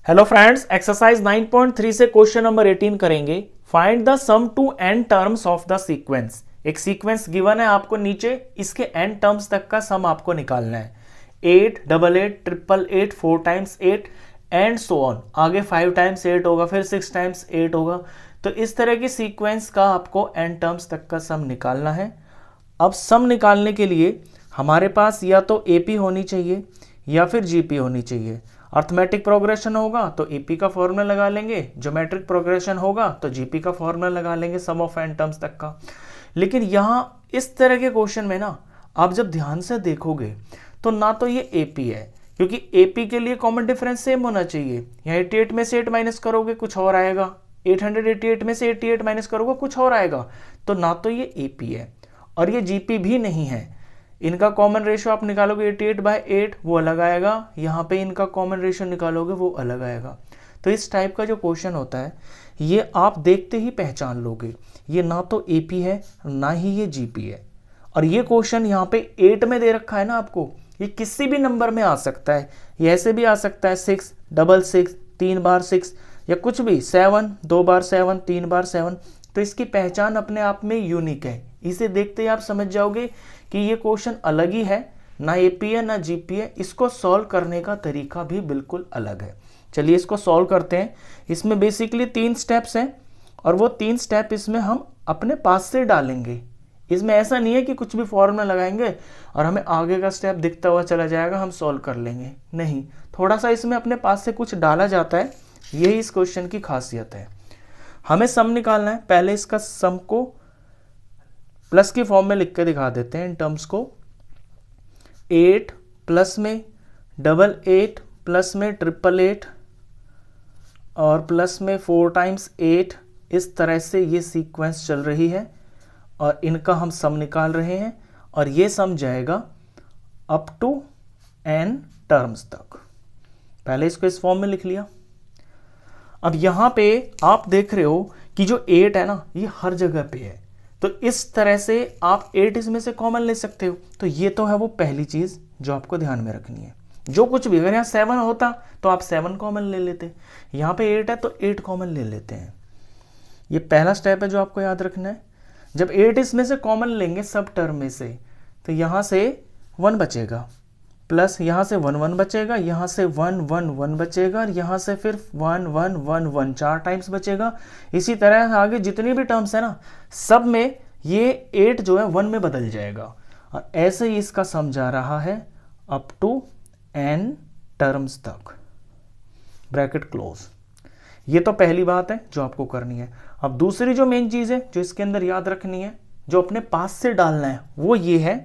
Hello friends, exercise 9.3 से question number 18 करेंगे। Find the sum to n terms of the sequence. एक sequence given है आपको नीचे, इसके एन टर्म्स तक का सम आपको निकालना है। 8, 88, 888, 4 टाइम्स 8 एंड सो ऑन। आगे 5 टाइम्स 8 होगा, फिर 6 टाइम्स 8 होगा। तो इस तरह की सीक्वेंस का आपको एन टर्म्स तक का सम निकालना है। अब सम निकालने के लिए हमारे पास या तो एपी होनी चाहिए या फिर जीपी होनी चाहिए। अर्थमेटिक प्रोग्रेशन होगा तो एपी का फॉर्मूला लगा लेंगे, ज्योमेट्रिक प्रोग्रेशन होगा तो जीपी का फॉर्मूला लगा लेंगे सम ऑफ एन टर्म्स तक का। लेकिन यहाँ इस तरह के क्वेश्चन में ना आप जब ध्यान से देखोगे तो ना तो ये एपी है, क्योंकि एपी के लिए कॉमन डिफरेंस सेम होना चाहिए। यहाँ 88 में से 8 माइनस करोगे कुछ और आएगा, 888 में से 88 माइनस करोगे कुछ और आएगा। तो ना तो ये एपी है और ये जीपी भी नहीं है। इनका कॉमन रेशियो आप निकालोगे 88/8, वो अलग आएगा। यहाँ पे इनका कॉमन रेशियो निकालोगे वो अलग आएगा। तो इस टाइप का जो क्वेश्चन होता है ये आप देखते ही पहचान लोगे, ये ना तो एपी है ना ही ये जीपी है। और ये क्वेश्चन यहाँ पे 8 में दे रखा है ना आपको, ये किसी भी नंबर में आ सकता है। ये ऐसे भी आ सकता है 6, 6, 3 बार 6, या कुछ भी 7, 2 बार 7, 3 बार 7। तो इसकी पहचान अपने आप में यूनिक है। इसे देखते ही आप समझ जाओगे कि ये क्वेश्चन अलग ही है, ना एपी है ना जीपी है। इसको सॉल्व करने का तरीका भी बिल्कुल अलग है। चलिए इसको सॉल्व करते हैं। इसमें बेसिकली 3 स्टेप्स हैं और वो 3 स्टेप इसमें हम अपने पास से डालेंगे। इसमें ऐसा नहीं है कि कुछ भी फॉर्मूला लगाएंगे और हमें आगे का स्टेप दिखता हुआ चला जाएगा, हम सॉल्व कर लेंगे। नहीं, थोड़ा सा इसमें अपने पास से कुछ डाला जाता है। यही इस क्वेश्चन की खासियत है। हमें सम निकालना है। पहले इसका सम को प्लस की फॉर्म में लिख के दिखा देते हैं इन टर्म्स को। 8 प्लस में 88 प्लस में 888 और प्लस में 4 टाइम्स 8। इस तरह से ये सीक्वेंस चल रही है और इनका हम सम निकाल रहे हैं और ये सम जाएगा अप टू n टर्म्स तक। पहले इसको इस फॉर्म में लिख लिया। अब यहां पे आप देख रहे हो कि जो 8 है ना ये हर जगह पे है, तो इस तरह से आप 8 इसमें से कॉमन ले सकते हो। तो ये तो है वो पहली चीज जो आपको ध्यान में रखनी है। जो कुछ भी, अगर यहाँ 7 होता तो आप 7 कॉमन ले लेते, यहाँ पे 8 है तो 8 कॉमन ले लेते हैं। ये पहला स्टेप है जो आपको याद रखना है। जब 8 इसमें से कॉमन लेंगे सब टर्म में से, तो यहाँ से 1 बचेगा, प्लस यहाँ से 1 1 बचेगा, यहाँ से 1 1 1 बचेगा और यहाँ से फिर 1 1 1 1 4 टाइम्स बचेगा। इसी तरह आगे जितनी भी टर्म्स है ना सब में ये 8 जो है 1 में बदल जाएगा। और ऐसे ही इसका सम जा रहा है अप टू n टर्म्स तक, ब्रैकेट क्लोज। ये तो पहली बात है जो आपको करनी है। अब दूसरी जो मेन चीज है जो इसके अंदर याद रखनी है, जो अपने पास से डालना है, वो ये है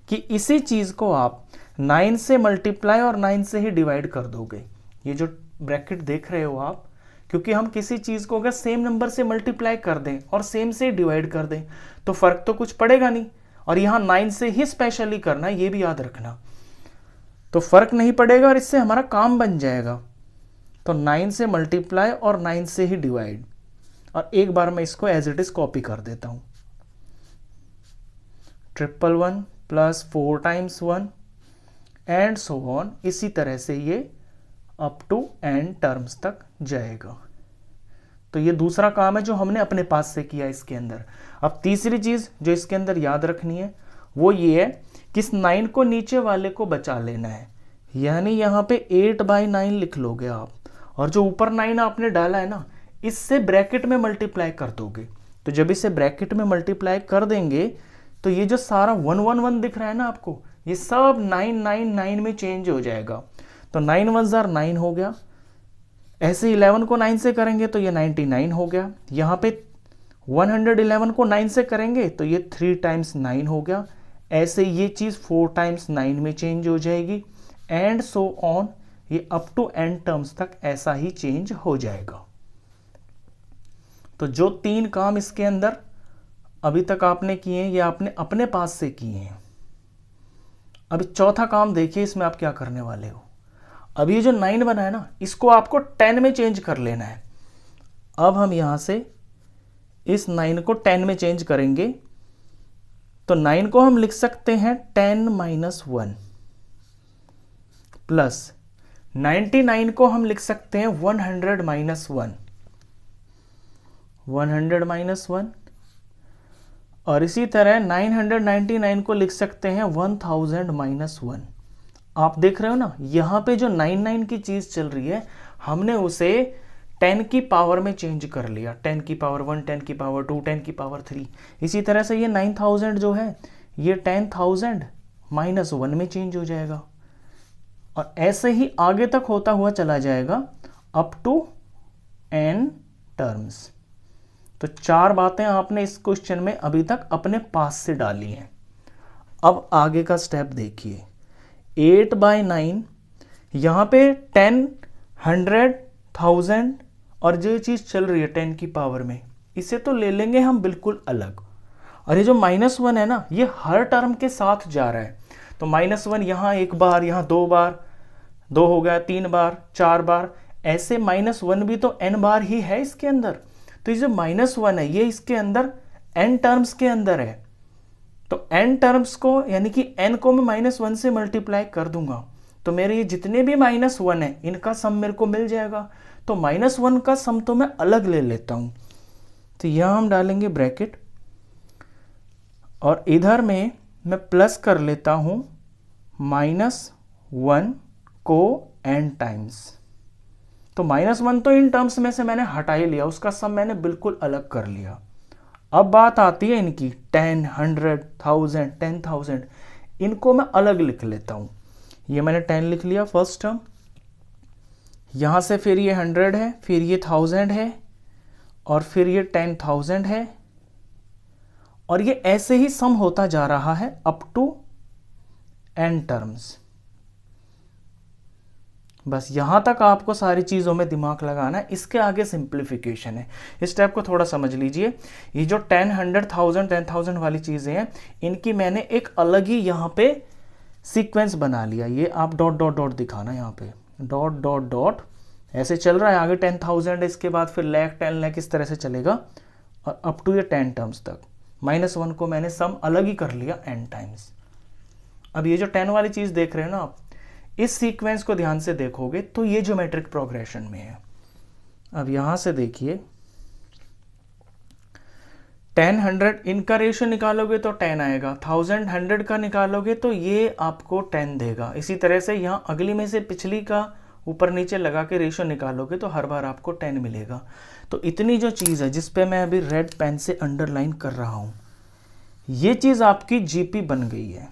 कि इसी चीज को आप 9 से मल्टीप्लाई और 9 से ही डिवाइड कर दोगे। ये जो ब्रैकेट देख रहे हो आप, क्योंकि हम किसी चीज को अगर सेम नंबर से मल्टीप्लाई कर दें और सेम से डिवाइड कर दें तो फर्क तो कुछ पड़ेगा नहीं, और यहां 9 से ही स्पेशली करना है, ये भी याद रखना। तो फर्क नहीं पड़ेगा और इससे हमारा काम बन जाएगा। तो 9 से मल्टीप्लाई और 9 से ही डिवाइड। और एक बार मैं इसको एज इट इज कॉपी कर देता हूं। 111 plus 4 times 1 and so on. इसी तरह से ये अप टू n टर्म्स तक जाएगा। तो ये दूसरा काम है जो हमने अपने पास से किया इसके अंदर। अब तीसरी चीज जो इसके अंदर याद रखनी है वो ये है कि इस 9 को नीचे वाले को बचा लेना है। यानी यहाँ पे 8/9 लिख लोगे आप, और जो ऊपर 9 आपने डाला है ना इससे ब्रैकेट में मल्टीप्लाई कर दोगे। तो जब इसे ब्रैकेट में मल्टीप्लाई कर देंगे तो ये जो सारा 1 1 1 दिख रहा है ना आपको, ये सब 9 9 9 में चेंज हो जाएगा। तो 9 1 9 हो गया। ऐसे 11 को 9 से करेंगे तो ये 99 हो गया। यहाँ पे 111 को 9 से करेंगे तो ये 3 टाइम्स 9 हो गया। ऐसे ये चीज 4 टाइम्स 9 में चेंज हो जाएगी एंड सो ऑन। ये अप टू n टर्म्स तक ऐसा ही चेंज हो जाएगा। तो जो 3 काम इसके अंदर अभी तक आपने किए हैं ये आपने अपने पास से किए हैं। अभी चौथा काम देखिए, इसमें आप क्या करने वाले हो। अभी ये जो 9 बना है ना इसको आपको 10 में चेंज कर लेना है। अब हम यहां से इस 9 को 10 में चेंज करेंगे तो 9 को हम लिख सकते हैं 10 - 1 प्लस 99 को हम लिख सकते हैं 100 माइनस 1, 100 माइनस 1, और इसी तरह 999 को लिख सकते हैं 1000 माइनस 1। आप देख रहे हो ना, यहां पे जो 99 की चीज चल रही है हमने उसे 10 की पावर में चेंज कर लिया, 10 की पावर 1, 10 की पावर 2, 10 की पावर 3। इसी तरह से ये 9000 जो है ये 10,000 माइनस 1 में चेंज हो जाएगा, और ऐसे ही आगे तक होता हुआ चला जाएगा अप टू n टर्म्स। तो 4 बातें आपने इस क्वेश्चन में अभी तक अपने पास से डाली हैं। अब आगे का स्टेप देखिए, 8/9, यहां पे 10, 100, 1000 और जो चीज चल रही है 10 की पावर में, इसे तो ले लेंगे हम बिल्कुल अलग। और ये जो -1 है ना, ये हर टर्म के साथ जा रहा है। तो -1 यहां एक बार, यहां 2 बार, 2 हो गया, 3 बार, 4 बार, ऐसे -1 भी तो n बार ही है इसके अंदर। तो ये जो -1 है ये इसके अंदर n टर्म्स के अंदर है। तो n टर्म्स को, यानी कि n को मैं -1 से मल्टीप्लाई कर दूंगा, तो मेरे ये जितने भी -1 है इनका सम मेरे को मिल जाएगा। तो -1 का सम तो मैं अलग ले लेता हूं। तो यहां हम डालेंगे ब्रैकेट, और इधर में मैं प्लस कर लेता हूं -1 को n टाइम्स। तो -1 तो इन टर्म्स में से मैंने हटा ही लिया, उसका सम मैंने बिल्कुल अलग कर लिया। अब बात आती है इनकी 10, 100, 1000, 10,000, इनको मैं अलग लिख लेता हूं। ये मैंने 10 लिख लिया फर्स्ट टर्म, यहां से फिर ये 100 है, फिर ये 1000 है, और फिर ये 10,000 है, और ये ऐसे ही सम होता जा रहा है अप टू n टर्म्स। बस यहां तक आपको सारी चीजों में दिमाग लगाना है, इसके आगे सिंप्लीफिकेशन है। इस स्टेप को थोड़ा समझ लीजिए। ये जो 10, 100, 1000, 10,000 वाली चीजें हैं, इनकी मैंने एक अलग ही यहां पे सीक्वेंस बना लिया। ये आप डॉट डॉट डॉट दिखाना, यहां पे डॉट डॉट डॉट ऐसे चल रहा है। आगे 10,000 इसके बाद फिर लाख, 10 लाख, इस तरह से चलेगा, और अप टू ये 10 टर्म्स तक। -1 को मैंने सम अलग ही कर लिया n टाइम्स। अब ये जो 10 वाली चीज देख रहे हैं ना आप, इस सीक्वेंस को ध्यान से देखोगे तो ये ज्योमेट्रिक प्रोग्रेशन में है। अब यहां से देखिए 10, 100 इनका रेशियो निकालोगे तो 10 आएगा, 1000, 100 का निकालोगे तो ये आपको 10 देगा। इसी तरह से यहां अगली में से पिछली का ऊपर नीचे लगा के रेशियो निकालोगे तो हर बार आपको 10 मिलेगा। तो इतनी जो चीज है जिस पे मैं अभी रेड पेन से अंडरलाइन कर रहा हूं, ये चीज आपकी जीपी बन गई है,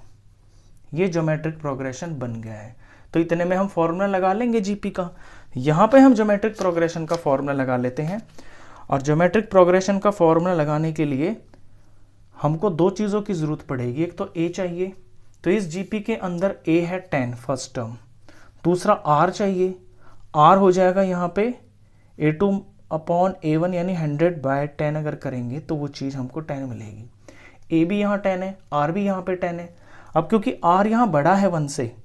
ये ज्योमेट्रिक प्रोग्रेशन बन गया है। तो इतने में हम फॉर्मूला लगा लेंगे जीपी का। यहां पे हम ज्योमेट्रिक प्रोग्रेशन का फॉर्मूला लगा लेते हैं, और ज्योमेट्रिक प्रोग्रेशन का फॉर्मूला लगाने के लिए हमको 2 चीजों की जरूरत पड़ेगी। एक तो ए चाहिए, तो इस जीपी के अंदर ए है 10 फर्स्ट टर्म। दूसरा आर चाहिए, आर हो जाएगा यहाँ पे A2/A1 यानी 100/10 अगर करेंगे तो वो चीज हमको 10 मिलेगी। ए भी यहाँ 10 है, आर भी यहाँ पे 10 है। अब क्योंकि आर यहाँ बड़ा है 1 से,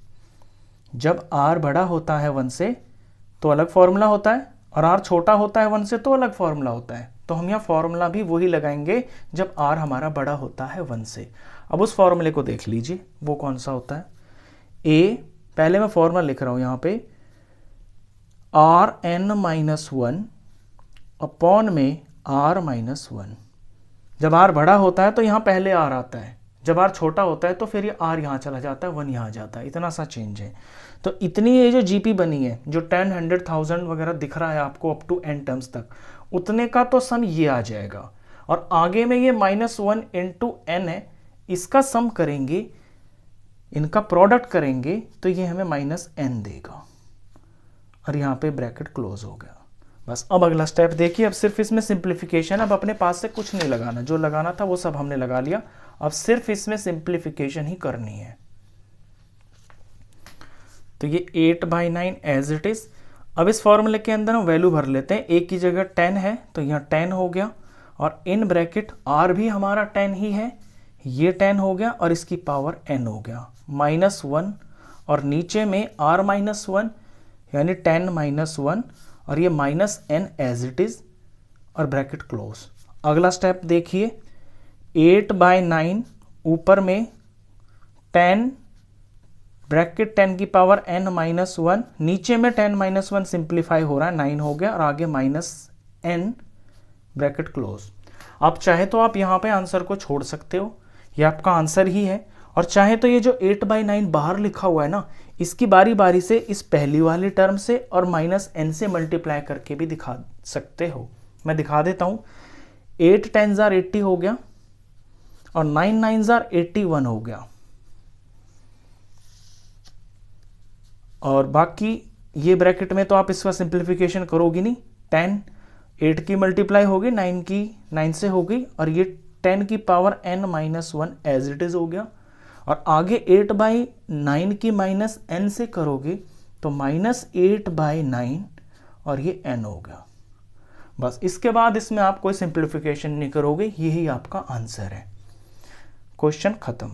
जब आर बड़ा होता है 1 से तो अलग फॉर्मूला होता है, और आर छोटा होता है 1 से तो अलग फॉर्मूला होता है। तो हम यहाँ फॉर्मूला भी वही लगाएंगे जब आर हमारा बड़ा होता है 1 से। अब उस फॉर्मूले को देख लीजिए, वो कौन सा होता है। ए, पहले मैं फॉर्मूला लिख रहा हूं यहां पे, Rn-1 अपॉन में R-1। जब R बड़ा होता है तो यहां पहले R आता है, जब R छोटा होता है तो फिर ये R यहां चला जाता है, 1 यहां जाता है। इतना सा चेंज है। तो इतनी ये जो जीपी बनी है, जो 10, 100, 1000 वगैरह दिख रहा है आपको अप टू n टर्म्स तक, उतने का तो सम ये आ जाएगा। और आगे में ये -1 इंटू n है, इसका सम करेंगे, इनका प्रोडक्ट करेंगे तो ये हमें -n देगा, और यहां पे ब्रैकेट क्लोज हो गया। बस अब अगला स्टेप देखिए। अब सिर्फ इसमें सिंप्लीफिकेशन, अब अपने पास से कुछ नहीं लगाना, जो लगाना था वो सब हमने लगा लिया। अब सिर्फ इसमें सिंप्लीफिकेशन ही करनी है। तो ये 8/9 एज इट इज। अब इस फॉर्मूले के अंदर हम वैल्यू भर लेते हैं। a की जगह 10 है तो यहाँ 10 हो गया, और इन ब्रैकेट r भी हमारा 10 ही है, ये 10 हो गया, और इसकी पावर n हो गया -1, और नीचे में r-1 यानी 10 -1, और ये -n एज इट इज, और ब्रैकेट क्लोज। अगला स्टेप देखिए, 8/9 ऊपर में 10 ब्रैकेट 10 की पावर n माइनस 1, नीचे में 10 माइनस 1 सिंप्लीफाई हो रहा है, 9 हो गया और आगे माइनस n ब्रैकेट क्लोज। आप चाहे तो आप यहाँ पे आंसर को छोड़ सकते हो, ये आपका आंसर ही है। और चाहे तो ये जो 8/9 बाहर लिखा हुआ है ना, इसकी बारी बारी से इस पहली वाली टर्म से और माइनस n से मल्टीप्लाई करके भी दिखा सकते हो। मैं दिखा देता हूँ। 8 10s are 80 हो गया और 9 9s are 81 हो गया, और बाकी ये ब्रैकेट में तो आप इसका सिंप्लीफिकेशन करोगी नहीं। 10 8 की मल्टीप्लाई होगी, 9 की 9 से होगी, और ये 10 की power n minus 1 as it is हो गया। और आगे 8/9 की माइनस n से करोगे तो -8/9 और ये n हो गया। बस इसके बाद इसमें आप कोई सिंप्लीफिकेशन नहीं करोगे, यही आपका आंसर है। क्वेश्चन खत्म।